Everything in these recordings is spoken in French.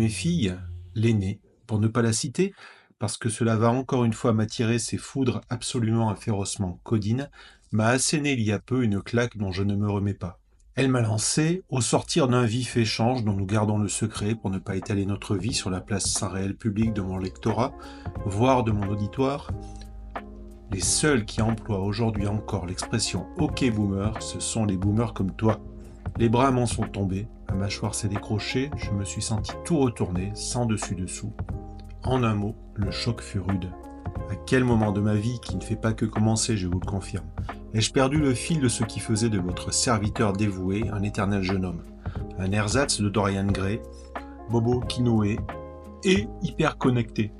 mes filles, l'aînée, pour ne pas la citer, parce que cela va encore une fois m'attirer ses foudres absolument et férocement codines, m'a asséné il y a peu une claque dont je ne me remets pas. Elle m'a lancé, au sortir d'un vif échange dont nous gardons le secret pour ne pas étaler notre vie sur la place sans réel public de mon lectorat, voire de mon auditoire. Les seuls qui emploient aujourd'hui encore l'expression « OK boomer », ce sont les boomers comme toi. Les bras m'en sont tombés, ma mâchoire s'est décrochée, je me suis senti tout retourner, sans dessus-dessous. En un mot, le choc fut rude. À quel moment de ma vie, qui ne fait pas que commencer, je vous le confirme, ai-je perdu le fil de ce qui faisait de votre serviteur dévoué un éternel jeune homme, un ersatz de Dorian Gray, Bobo Kinoé et hyper connecté.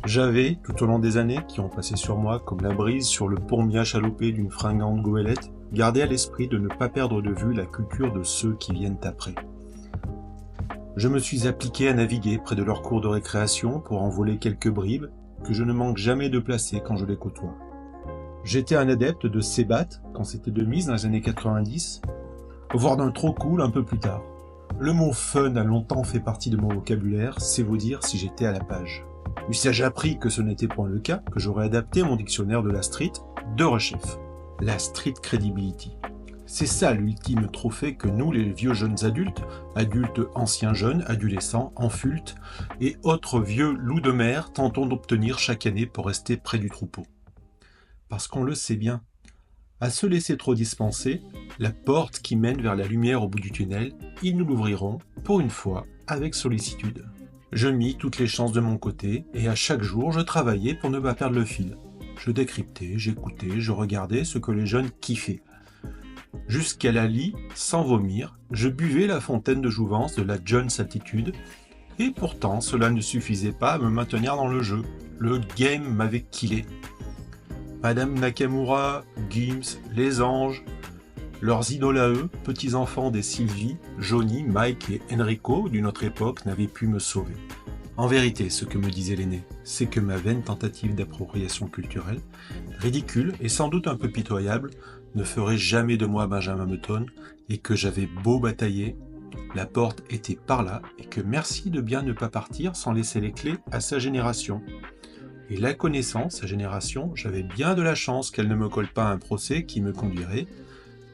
J'avais, tout au long des années qui ont passé sur moi comme la brise sur le pourmis achalopé d'une fringante goélette, gardé à l'esprit de ne pas perdre de vue la culture de ceux qui viennent après. Je me suis appliqué à naviguer près de leur cours de récréation pour en voler quelques bribes que je ne manque jamais de placer quand je les côtoie. J'étais un adepte de Sebat quand c'était de mise dans les années 90, voire d'un trop cool un peu plus tard. Le mot fun a longtemps fait partie de mon vocabulaire, c'est vous dire si j'étais à la page. Eussé-je appris que ce n'était point le cas, que j'aurais adapté mon dictionnaire de la street de rechef. La street credibility. C'est ça l'ultime trophée que nous, les vieux jeunes adultes, adultes anciens jeunes, adolescents, enfultes et autres vieux loups de mer tentons d'obtenir chaque année pour rester près du troupeau. Parce qu'on le sait bien, à se laisser trop dispenser, la porte qui mène vers la lumière au bout du tunnel, ils nous l'ouvriront, pour une fois, avec sollicitude. Je mis toutes les chances de mon côté, et à chaque jour, je travaillais pour ne pas perdre le fil. Je décryptais, j'écoutais, je regardais ce que les jeunes kiffaient. Jusqu'à la lie, sans vomir, je buvais la fontaine de jouvence de la Jones attitude, et pourtant cela ne suffisait pas à me maintenir dans le jeu. Le game m'avait killé. Madame Nakamura, Gims, les anges, leurs idoles à eux, petits-enfants des Sylvie, Johnny, Mike et Enrico d'une autre époque n'avaient pu me sauver. En vérité, ce que me disait l'aîné, c'est que ma vaine tentative d'appropriation culturelle, ridicule et sans doute un peu pitoyable, ne ferait jamais de moi Benjamin Button, et que j'avais beau batailler, la porte était par là, et que merci de bien ne pas partir sans laisser les clés à sa génération. Et la connaissant, sa génération, j'avais bien de la chance qu'elle ne me colle pas un procès qui me conduirait,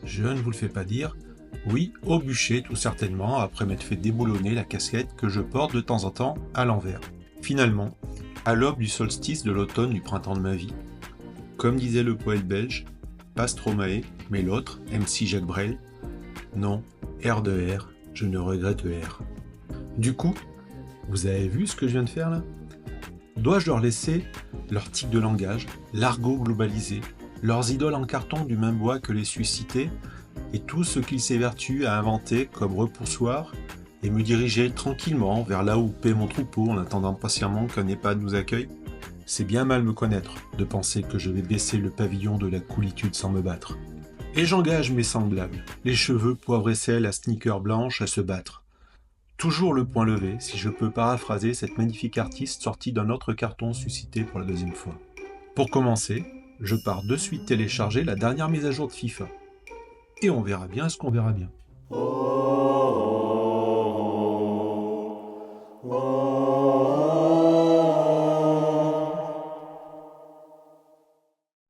je ne vous le fais pas dire, oui, au bûcher tout certainement, après m'être fait déboulonner la casquette que je porte de temps en temps à l'envers. Finalement, à l'aube du solstice de l'automne du printemps de ma vie, comme disait le poète belge, pas Stromae, mais l'autre, MC Jacques Brel, non, R de R, je ne regrette R. Du coup, vous avez vu ce que je viens de faire là ? Dois-je leur laisser leur tic de langage, l'argot globalisé, leurs idoles en carton du même bois que les suscités, et tout ce qu'ils s'évertuent à inventer comme repoussoir, et me diriger tranquillement vers là où paie mon troupeau en attendant patiemment qu'un EHPAD nous accueille ? C'est bien mal me connaître de penser que je vais baisser le pavillon de la coolitude sans me battre. Et j'engage mes semblables, les cheveux poivre et sel à sneakers blanches à se battre. Toujours le poing levé, si je peux paraphraser cette magnifique artiste sortie d'un autre carton suscité pour la deuxième fois. Pour commencer, je pars de suite télécharger la dernière mise à jour de FIFA. Et on verra bien ce qu'on verra bien.